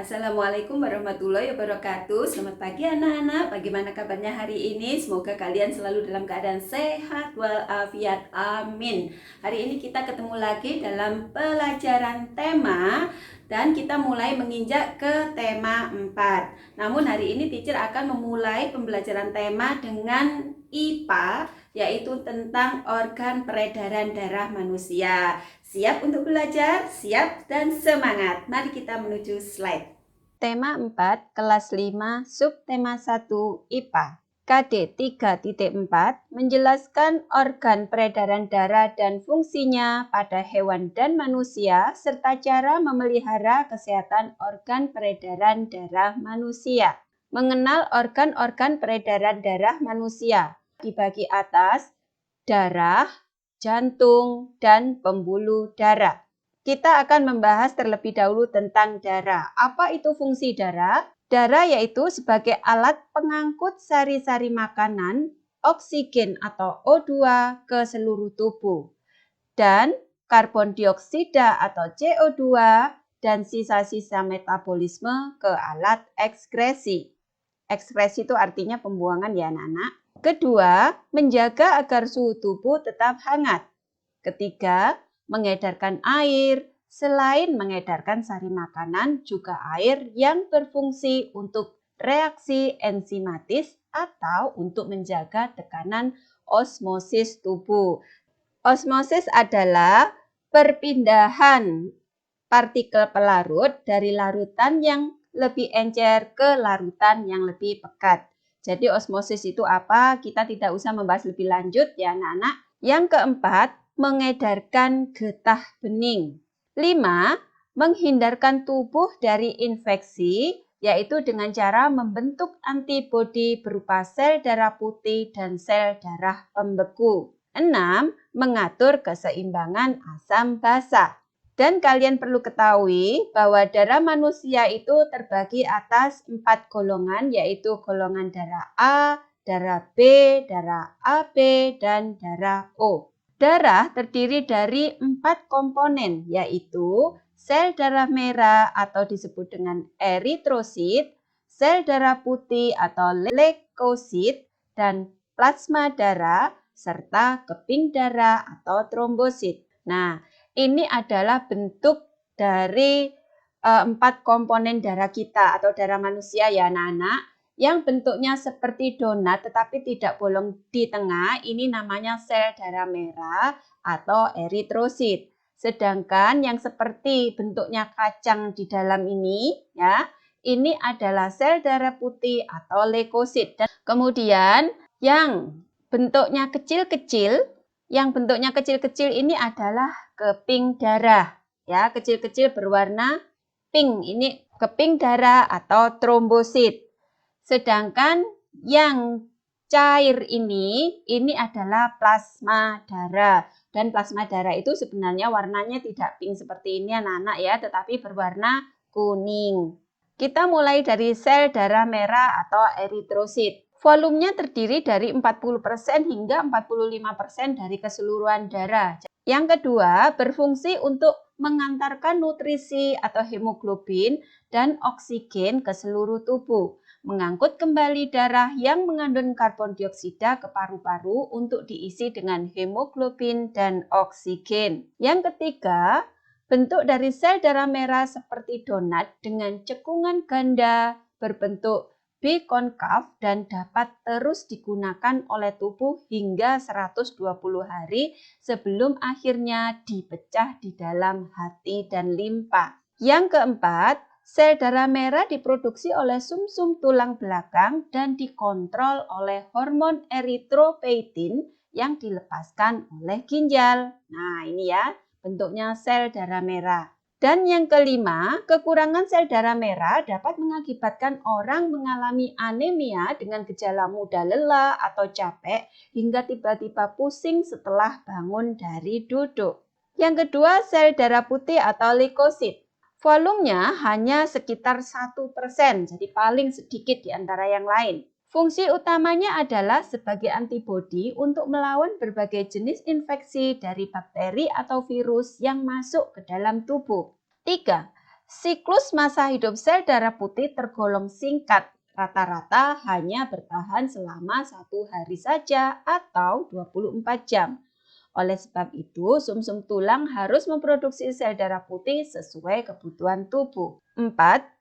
Assalamualaikum warahmatullahi wabarakatuh. Selamat pagi anak-anak. Bagaimana kabarnya hari ini? Semoga kalian selalu dalam keadaan sehat walafiat. Amin. Hari ini kita ketemu lagi dalam pelajaran tema dan kita mulai menginjak ke tema 4. Namun hari ini teacher akan memulai pembelajaran tema dengan IPA, yaitu tentang organ peredaran darah manusia. Siap untuk belajar? Siap dan semangat. Mari kita menuju slide. Tema 4, kelas 5, subtema 1, IPA. KD 3.4 menjelaskan organ peredaran darah dan fungsinya pada hewan dan manusia, serta cara memelihara kesehatan organ peredaran darah manusia. Mengenal organ-organ peredaran darah manusia. Dibagi atas, darah, jantung, dan pembuluh darah. Kita akan membahas terlebih dahulu tentang darah. Apa itu fungsi darah? Darah yaitu sebagai alat pengangkut sari-sari makanan, oksigen atau O2 ke seluruh tubuh, dan karbon dioksida atau CO2 dan sisa-sisa metabolisme ke alat ekskresi. Ekskresi itu artinya pembuangan ya anak-anak. Kedua, menjaga agar suhu tubuh tetap hangat. Ketiga, mengedarkan air. Selain mengedarkan sari makanan, juga air yang berfungsi untuk reaksi enzimatis atau untuk menjaga tekanan osmosis tubuh. Osmosis adalah perpindahan partikel pelarut dari larutan yang lebih encer ke larutan yang lebih pekat. Jadi osmosis itu apa? Kita tidak usah membahas lebih lanjut ya anak-anak. Yang keempat, mengedarkan getah bening. 5. Menghindarkan tubuh dari infeksi, yaitu dengan cara membentuk antibodi berupa sel darah putih dan sel darah pembeku. 6. Mengatur keseimbangan asam basa. Dan kalian perlu ketahui bahwa darah manusia itu terbagi atas 4 golongan, yaitu golongan darah A, darah B, darah AB, dan darah O. Darah terdiri dari 4 komponen, yaitu sel darah merah atau disebut dengan eritrosit, sel darah putih atau leukosit, dan plasma darah, serta keping darah atau trombosit. Nah, ini adalah bentuk dari 4 komponen darah kita atau darah manusia ya anak-anak. Yang bentuknya seperti donat tetapi tidak bolong di tengah, ini namanya sel darah merah atau eritrosit. Sedangkan yang seperti bentuknya kacang di dalam ini, ya, ini adalah sel darah putih atau leukosit. Dan kemudian yang bentuknya kecil-kecil, ini adalah keping darah. Ya, kecil-kecil berwarna pink. Ini keping darah atau trombosit. Sedangkan yang cair ini adalah plasma darah. Dan plasma darah itu sebenarnya warnanya tidak pink seperti ini anak-anak ya, tetapi berwarna kuning. Kita mulai dari sel darah merah atau eritrosit. Volumenya terdiri dari 40% hingga 45% dari keseluruhan darah. Yang kedua, berfungsi untuk mengantarkan nutrisi atau hemoglobin dan oksigen ke seluruh tubuh. Mengangkut kembali darah yang mengandung karbon dioksida ke paru-paru untuk diisi dengan hemoglobin dan oksigen. Yang ketiga, bentuk dari sel darah merah seperti donat dengan cekungan ganda berbentuk bikonkav dan dapat terus digunakan oleh tubuh hingga 120 hari sebelum akhirnya dipecah di dalam hati dan limpa. Yang keempat, sel darah merah diproduksi oleh sumsum tulang belakang dan dikontrol oleh hormon eritropoietin yang dilepaskan oleh ginjal. Nah, ini ya bentuknya sel darah merah. Dan yang kelima, kekurangan sel darah merah dapat mengakibatkan orang mengalami anemia dengan gejala mudah lelah atau capek hingga tiba-tiba pusing setelah bangun dari duduk. Yang kedua, sel darah putih atau leukosit. Volumenya hanya sekitar 1%, jadi paling sedikit di antara yang lain. Fungsi utamanya adalah sebagai antibodi untuk melawan berbagai jenis infeksi dari bakteri atau virus yang masuk ke dalam tubuh. 3. Siklus masa hidup sel darah putih tergolong singkat. Rata-rata hanya bertahan selama 1 hari saja atau 24 jam. Oleh sebab itu, sumsum tulang harus memproduksi sel darah putih sesuai kebutuhan tubuh. 4.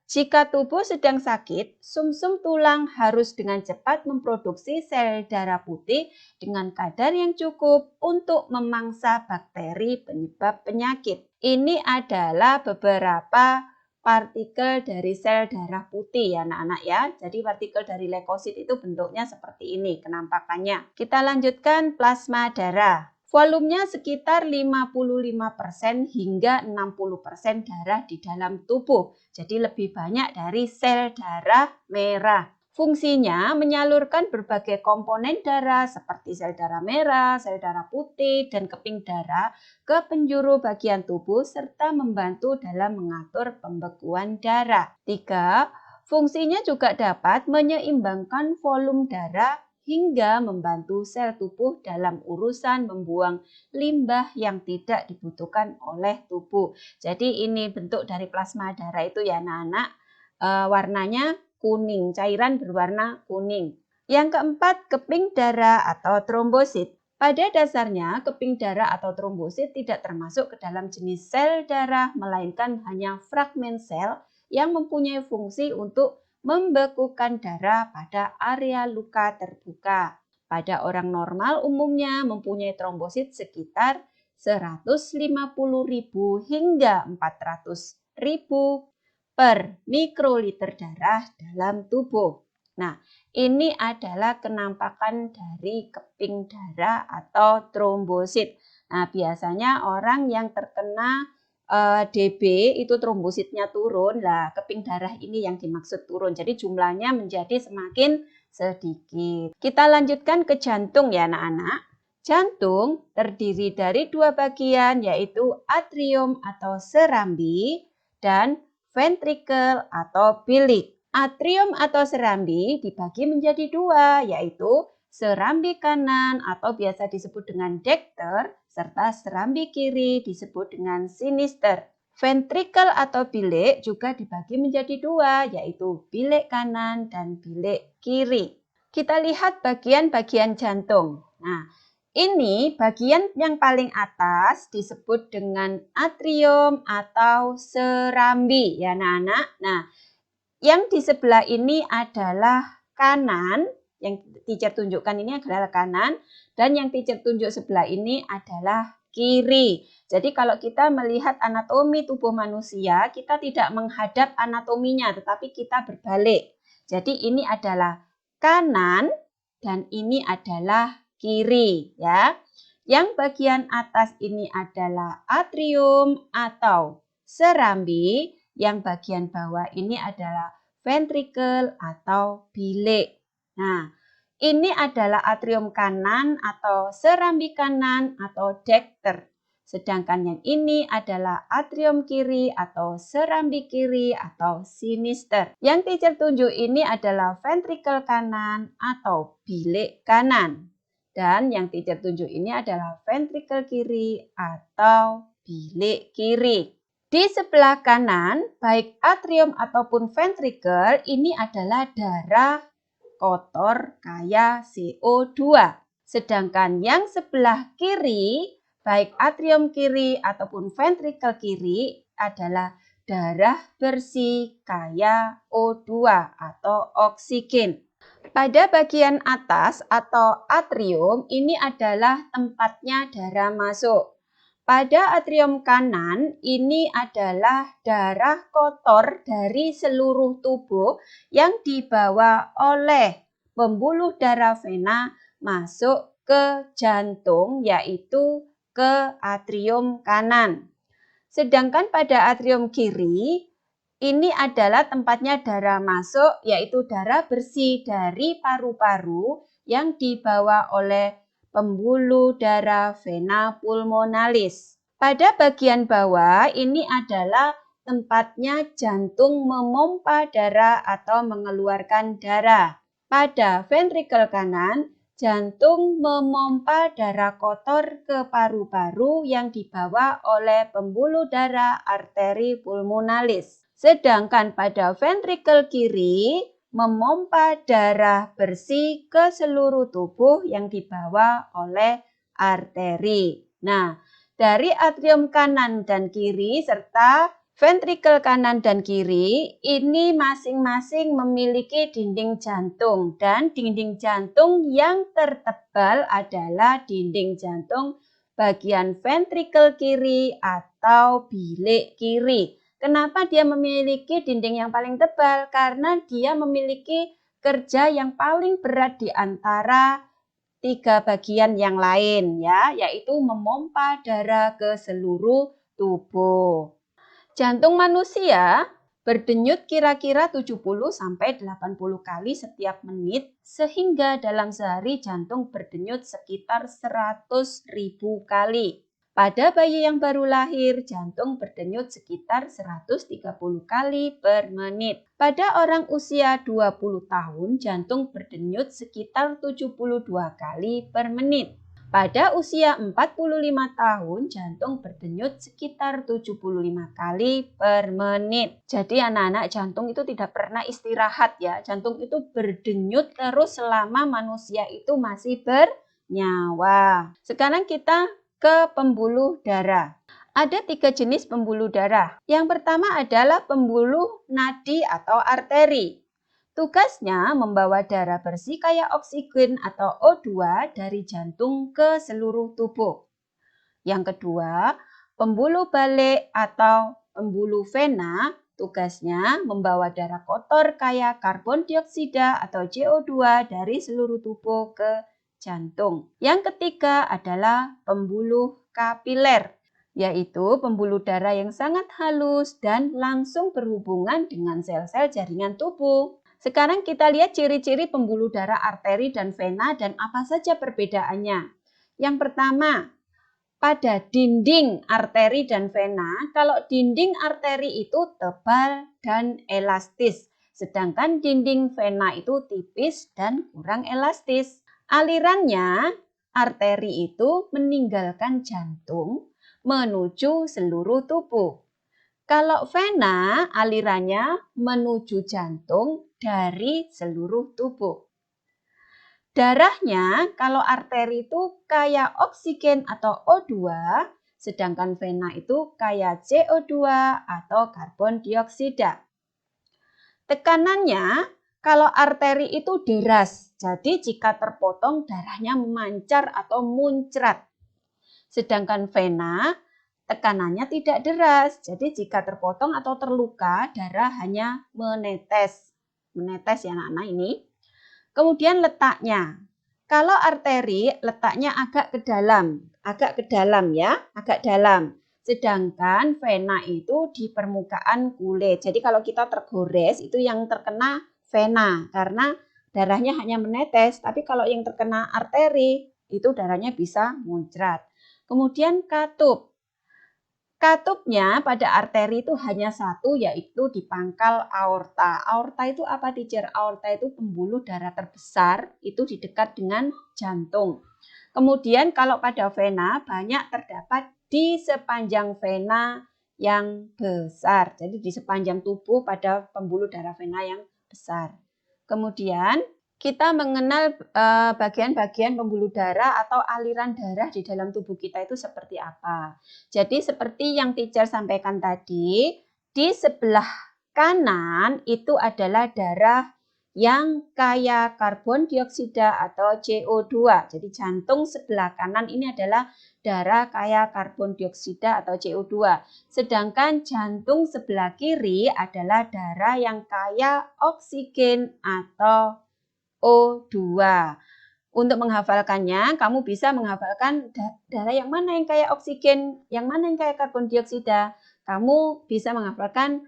Jika tubuh sedang sakit, sumsum tulang harus dengan cepat memproduksi sel darah putih dengan kadar yang cukup untuk memangsa bakteri penyebab penyakit. Ini adalah beberapa partikel dari sel darah putih ya anak-anak ya. Jadi partikel dari leukosit itu bentuknya seperti ini kenampakannya. Kita lanjutkan plasma darah. Volumenya sekitar 55% hingga 60% darah di dalam tubuh. Jadi lebih banyak dari sel darah merah. Fungsinya menyalurkan berbagai komponen darah seperti sel darah merah, sel darah putih, dan keping darah ke penjuru bagian tubuh serta membantu dalam mengatur pembekuan darah. 3. Fungsinya juga dapat menyeimbangkan volume darah hingga membantu sel tubuh dalam urusan membuang limbah yang tidak dibutuhkan oleh tubuh. Jadi ini bentuk dari plasma darah itu ya anak-anak, warnanya kuning, cairan berwarna kuning. Yang keempat, keping darah atau trombosit. Pada dasarnya, keping darah atau trombosit tidak termasuk ke dalam jenis sel darah, melainkan hanya fragmen sel yang mempunyai fungsi untuk membekukan darah pada area luka terbuka. Pada orang normal umumnya mempunyai trombosit sekitar 150.000 hingga 400.000 per mikroliter darah dalam tubuh. Nah, ini adalah kenampakan dari keping darah atau trombosit. Nah, biasanya orang yang terkena DB itu trombositnya turun, lah keping darah ini yang dimaksud turun. Jadi jumlahnya menjadi semakin sedikit. Kita lanjutkan ke jantung ya anak-anak. Jantung terdiri dari 2 bagian yaitu atrium atau serambi dan ventricle atau bilik. Atrium atau serambi dibagi menjadi 2 yaitu serambi kanan atau biasa disebut dengan dekter, serta serambi kiri disebut dengan sinister. Ventricle atau bilik juga dibagi menjadi 2, yaitu bilik kanan dan bilik kiri. Kita lihat bagian-bagian jantung. Nah, ini bagian yang paling atas disebut dengan atrium atau serambi ya anak-anak. Nah, yang di sebelah ini adalah kanan. Yang teacher tunjukkan ini adalah kanan dan yang teacher tunjuk sebelah ini adalah kiri. Jadi kalau kita melihat anatomi tubuh manusia, kita tidak menghadap anatominya tetapi kita berbalik. Jadi ini adalah kanan dan ini adalah kiri ya. Yang bagian atas ini adalah atrium atau serambi, yang bagian bawah ini adalah ventricle atau bilik. Nah, ini adalah atrium kanan atau serambi kanan atau dekter. Sedangkan yang ini adalah atrium kiri atau serambi kiri atau sinister. Yang teacher tunjuk ini adalah ventricle kanan atau bilik kanan. Dan yang teacher tunjuk ini adalah ventricle kiri atau bilik kiri. Di sebelah kanan, baik atrium ataupun ventricle, ini adalah darah kotor kaya CO2. Sedangkan yang sebelah kiri, baik atrium kiri ataupun ventricle kiri adalah darah bersih kaya O2 atau oksigen. Pada bagian atas atau atrium ini adalah tempatnya darah masuk. Pada atrium kanan ini adalah darah kotor dari seluruh tubuh yang dibawa oleh pembuluh darah vena masuk ke jantung yaitu ke atrium kanan. Sedangkan pada atrium kiri ini adalah tempatnya darah masuk yaitu darah bersih dari paru-paru yang dibawa oleh pembuluh darah vena pulmonalis. Pada bagian bawah ini adalah tempatnya jantung memompa darah atau mengeluarkan darah. Pada ventricle kanan, Jantung memompa darah kotor ke paru-paru yang dibawa oleh pembuluh darah arteri pulmonalis. Sedangkan pada ventrikel kiri memompa darah bersih ke seluruh tubuh yang dibawa oleh arteri. Nah, dari atrium kanan dan kiri serta ventrikel kanan dan kiri ini masing-masing memiliki dinding jantung dan dinding jantung yang tertebal adalah dinding jantung bagian ventrikel kiri atau bilik kiri. Kenapa dia memiliki dinding yang paling tebal? Karena dia memiliki kerja yang paling berat di antara 3 bagian yang lain ya, yaitu memompa darah ke seluruh tubuh. Jantung manusia berdenyut kira-kira 70-80 kali setiap menit sehingga dalam sehari jantung berdenyut sekitar 100.000 kali. Pada bayi yang baru lahir, jantung berdenyut sekitar 130 kali per menit. Pada orang usia 20 tahun, jantung berdenyut sekitar 72 kali per menit. Pada usia 45 tahun, jantung berdenyut sekitar 75 kali per menit. Jadi anak-anak, jantung itu tidak pernah istirahat ya. Jantung itu berdenyut terus selama manusia itu masih bernyawa. Sekarang kita ke pembuluh darah. Ada 3 jenis pembuluh darah. Yang pertama adalah pembuluh nadi atau arteri. Tugasnya membawa darah bersih kayak oksigen atau O2 dari jantung ke seluruh tubuh. Yang kedua, pembuluh balik atau pembuluh vena, tugasnya membawa darah kotor kayak karbon dioksida atau CO2 dari seluruh tubuh ke jantung. Yang ketiga adalah pembuluh kapiler, yaitu pembuluh darah yang sangat halus dan langsung berhubungan dengan sel-sel jaringan tubuh. Sekarang kita lihat ciri-ciri pembuluh darah arteri dan vena dan apa saja perbedaannya. Yang pertama, pada dinding arteri dan vena, kalau dinding arteri itu tebal dan elastis, sedangkan dinding vena itu tipis dan kurang elastis. Alirannya, arteri itu meninggalkan jantung menuju seluruh tubuh. Kalau vena, alirannya menuju jantung dari seluruh tubuh. Darahnya, kalau arteri itu kayak oksigen atau O2, sedangkan vena itu kayak CO2 atau karbon dioksida. Tekanannya, kalau arteri itu deras, jadi jika terpotong darahnya memancar atau muncrat. Sedangkan vena, tekanannya tidak deras, jadi jika terpotong atau terluka, darah hanya menetes. Menetes ya anak-anak ini. Kemudian letaknya. Kalau arteri letaknya agak ke dalam ya, agak dalam. Sedangkan vena itu di permukaan kulit. Jadi kalau kita tergores itu yang terkena vena karena darahnya hanya menetes. Tapi kalau yang terkena arteri itu darahnya bisa muncrat. Kemudian katup. Katupnya pada arteri itu hanya satu, yaitu di pangkal aorta. Aorta itu apa, teacher? Aorta itu pembuluh darah terbesar, itu di dekat dengan jantung. Kemudian kalau pada vena banyak terdapat di sepanjang vena yang besar. Jadi di sepanjang tubuh pada pembuluh darah vena yang besar. Kemudian kita mengenal bagian-bagian pembuluh darah atau aliran darah di dalam tubuh kita itu seperti apa. Jadi seperti yang teacher sampaikan tadi, di sebelah kanan itu adalah darah yang kaya karbon dioksida atau CO2. Jadi jantung sebelah kanan ini adalah darah kaya karbon dioksida atau CO2. Sedangkan jantung sebelah kiri adalah darah yang kaya oksigen atau O2. Untuk menghafalkannya, kamu bisa menghafalkan darah yang mana yang kaya oksigen, yang mana yang kaya karbon dioksida. Kamu bisa menghafalkan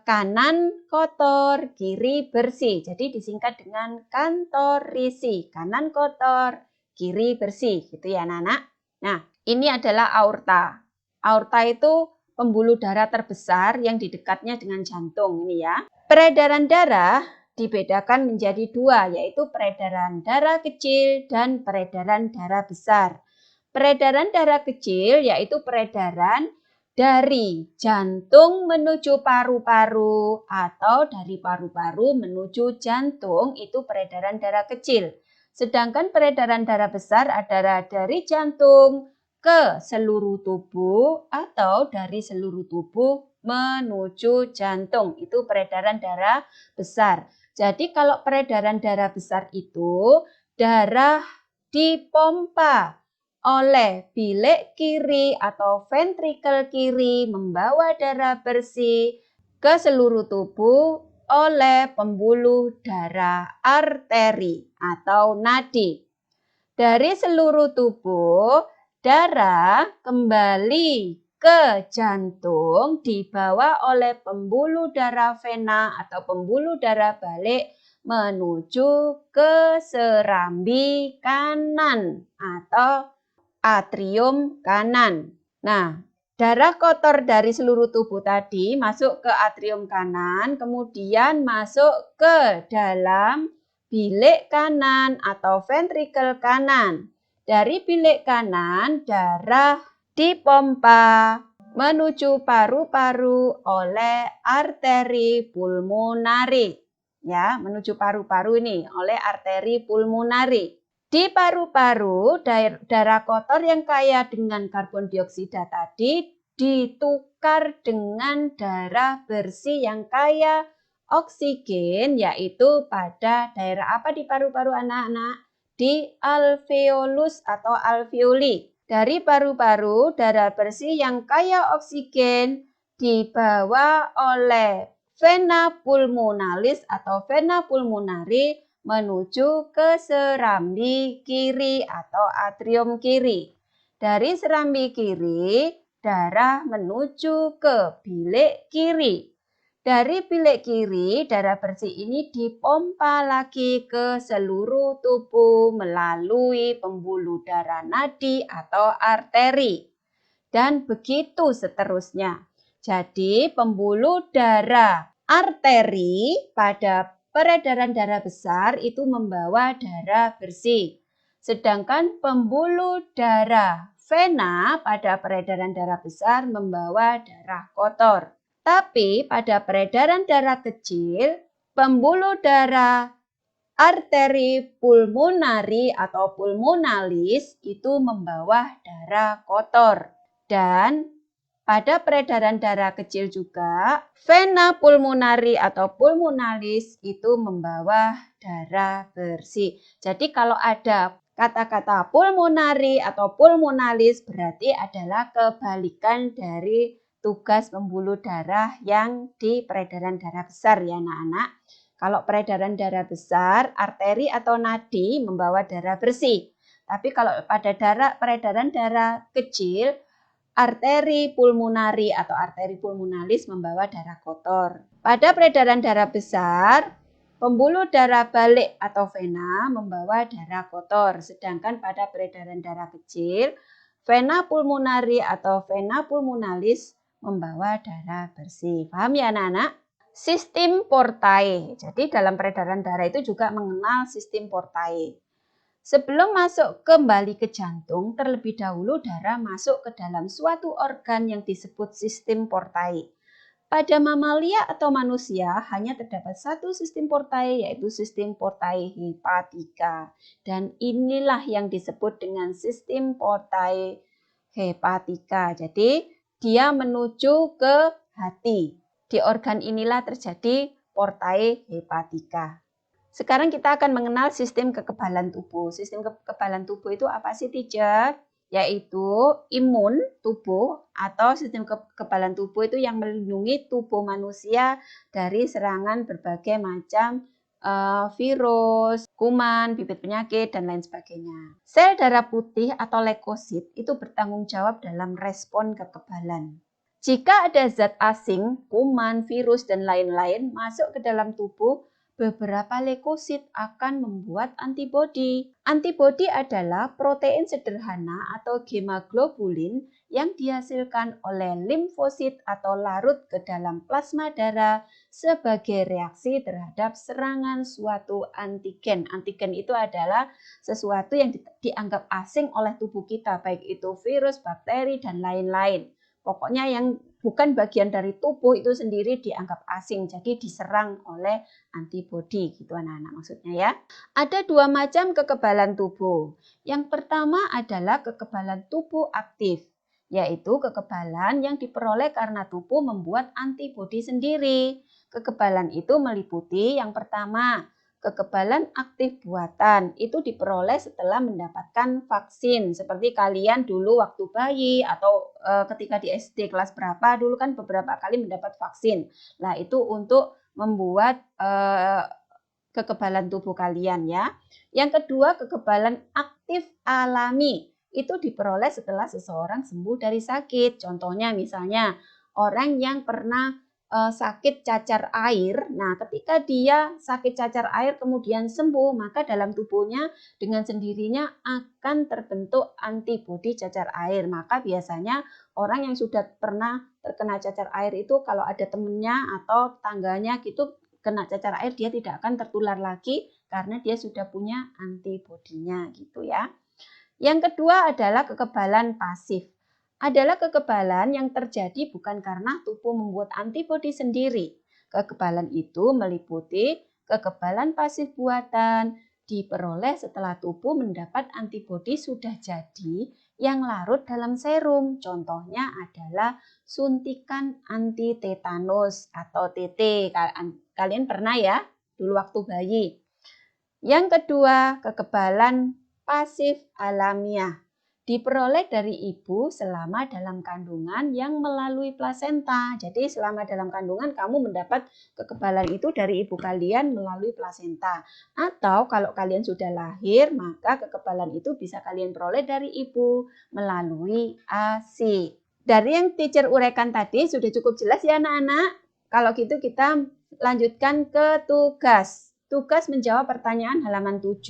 kanan kotor, kiri bersih. Jadi disingkat dengan kantorisi. Kanan kotor, kiri bersih. Gitu ya anak-anak. Nah, ini adalah aorta. Aorta itu pembuluh darah terbesar yang di dekatnya dengan jantung ini ya. Peredaran darah dibedakan menjadi dua, yaitu peredaran darah kecil dan peredaran darah besar. Peredaran darah kecil yaitu peredaran dari jantung menuju paru-paru atau dari paru-paru menuju jantung, itu peredaran darah kecil. Sedangkan peredaran darah besar adalah dari jantung ke seluruh tubuh atau dari seluruh tubuh menuju jantung. Itu peredaran darah besar. Jadi kalau peredaran darah besar itu darah dipompa oleh bilik kiri atau ventrikel kiri membawa darah bersih ke seluruh tubuh oleh pembuluh darah arteri atau nadi. Dari seluruh tubuh, darah kembali ke jantung dibawa oleh pembuluh darah vena atau pembuluh darah balik menuju ke serambi kanan atau atrium kanan. Nah, darah kotor dari seluruh tubuh tadi masuk ke atrium kanan, kemudian masuk ke dalam bilik kanan atau ventrikel kanan. Dari bilik kanan, darah dipompa menuju paru-paru oleh arteri pulmonari. Ya, menuju paru-paru ini oleh arteri pulmonari. Di paru-paru, darah kotor yang kaya dengan karbon dioksida tadi ditukar dengan darah bersih yang kaya oksigen, yaitu pada daerah apa di paru-paru anak-anak? Di alveolus atau alveoli. Dari paru-paru, darah bersih yang kaya oksigen dibawa oleh vena pulmonalis atau vena pulmonari menuju ke serambi kiri atau atrium kiri. Dari serambi kiri, darah menuju ke bilik kiri. Dari bilik kiri, darah bersih ini dipompa lagi ke seluruh tubuh melalui pembuluh darah nadi atau arteri. Dan begitu seterusnya. Jadi pembuluh darah arteri pada peredaran darah besar itu membawa darah bersih. Sedangkan pembuluh darah vena pada peredaran darah besar membawa darah kotor. Tapi pada peredaran darah kecil, pembuluh darah arteri pulmonari atau pulmonalis itu membawa darah kotor. Dan pada peredaran darah kecil juga, vena pulmonari atau pulmonalis itu membawa darah bersih. Jadi kalau ada kata-kata pulmonari atau pulmonalis berarti adalah kebalikan dari tugas pembuluh darah yang di peredaran darah besar ya anak-anak. Kalau peredaran darah besar, arteri atau nadi membawa darah bersih. Tapi kalau pada peredaran darah kecil, arteri pulmonari atau arteri pulmonalis membawa darah kotor. Pada peredaran darah besar, pembuluh darah balik atau vena membawa darah kotor. Sedangkan pada peredaran darah kecil, vena pulmonari atau vena pulmonalis membawa darah bersih. Paham ya anak-anak? Sistem portae. Jadi dalam peredaran darah itu juga mengenal sistem portae. Sebelum masuk kembali ke jantung, terlebih dahulu darah masuk ke dalam suatu organ yang disebut sistem portae. Pada mamalia atau manusia hanya terdapat satu sistem portae, yaitu sistem portae hepatika. Dan inilah yang disebut dengan sistem portae hepatika. Jadi dia menuju ke hati. Di organ inilah terjadi portae hepatika. Sekarang kita akan mengenal sistem kekebalan tubuh. Sistem kekebalan tubuh itu apa sih, teacher? Yaitu imun tubuh atau sistem kekebalan tubuh itu yang melindungi tubuh manusia dari serangan berbagai macam virus, kuman, bibit penyakit, dan lain sebagainya. Sel darah putih atau leukosit itu bertanggung jawab dalam respon kekebalan. Jika ada zat asing, kuman, virus, dan lain-lain masuk ke dalam tubuh, beberapa leukosit akan membuat antibodi. Antibodi adalah protein sederhana atau hemoglobulin yang dihasilkan oleh limfosit atau larut ke dalam plasma darah sebagai reaksi terhadap serangan suatu antigen. Antigen itu adalah sesuatu yang dianggap asing oleh tubuh kita, baik itu virus, bakteri, dan lain-lain. Pokoknya yang bukan bagian dari tubuh itu sendiri dianggap asing, jadi diserang oleh antibodi gitu anak-anak maksudnya ya. Ada dua macam kekebalan tubuh. Yang pertama adalah kekebalan tubuh aktif, yaitu kekebalan yang diperoleh karena tubuh membuat antibodi sendiri. Kekebalan itu meliputi yang pertama, kekebalan aktif buatan. Itu diperoleh setelah mendapatkan vaksin. Seperti kalian dulu waktu bayi atau ketika di SD kelas berapa dulu kan beberapa kali mendapat vaksin. Nah, itu untuk membuat kekebalan tubuh kalian ya. Yang kedua, kekebalan aktif alami. Itu diperoleh setelah seseorang sembuh dari sakit. Contohnya misalnya orang yang pernah sakit cacar air. Nah, ketika dia sakit cacar air kemudian sembuh, maka dalam tubuhnya dengan sendirinya akan terbentuk antibodi cacar air. Maka biasanya orang yang sudah pernah terkena cacar air itu kalau ada temennya atau tangganya gitu kena cacar air, dia tidak akan tertular lagi karena dia sudah punya antibodinya gitu ya. Yang kedua adalah kekebalan pasif. Adalah kekebalan yang terjadi bukan karena tubuh membuat antibodi sendiri. Kekebalan itu meliputi kekebalan pasif buatan, diperoleh setelah tubuh mendapat antibodi sudah jadi yang larut dalam serum. Contohnya adalah suntikan anti tetanus atau TT. Kalian pernah ya dulu waktu bayi. Yang kedua, kekebalan pasif alamiah. Diperoleh dari ibu selama dalam kandungan yang melalui plasenta. Jadi selama dalam kandungan kamu mendapat kekebalan itu dari ibu kalian melalui plasenta. Atau kalau kalian sudah lahir, maka kekebalan itu bisa kalian peroleh dari ibu melalui ASI. Dari yang teacher uraikan tadi sudah cukup jelas ya anak-anak? Kalau gitu kita lanjutkan ke tugas. Tugas menjawab pertanyaan halaman 7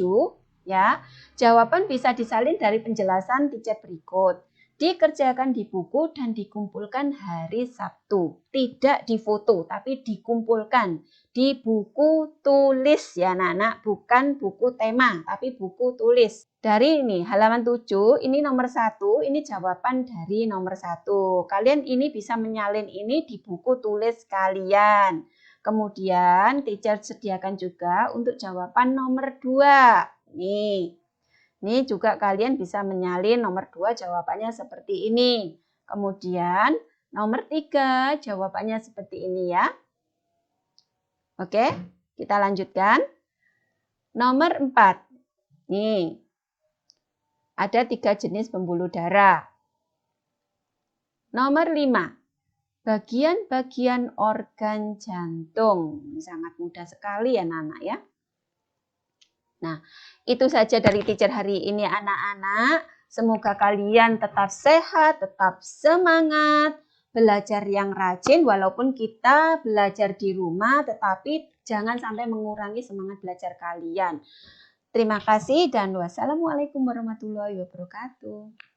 ya. Jawaban bisa disalin dari penjelasan teacher berikut. Dikerjakan di buku dan dikumpulkan hari Sabtu. Tidak difoto tapi dikumpulkan di buku tulis ya anak-anak, bukan buku tema tapi buku tulis. Dari ini halaman 7 ini nomor 1, ini jawaban dari nomor 1. Kalian ini bisa menyalin ini di buku tulis kalian. Kemudian teacher sediakan juga untuk jawaban nomor 2. Ini juga kalian bisa menyalin nomor 2 jawabannya seperti ini. Kemudian nomor 3 jawabannya seperti ini ya. Oke, kita lanjutkan. Nomor 4. Nih, ada 3 jenis pembuluh darah. Nomor 5. Bagian-bagian organ jantung. Sangat mudah sekali ya anak-anak ya. Nah, itu saja dari teacher hari ini anak-anak. Semoga kalian tetap sehat, tetap semangat, belajar yang rajin walaupun kita belajar di rumah, tetapi jangan sampai mengurangi semangat belajar kalian. Terima kasih dan wassalamualaikum warahmatullahi wabarakatuh.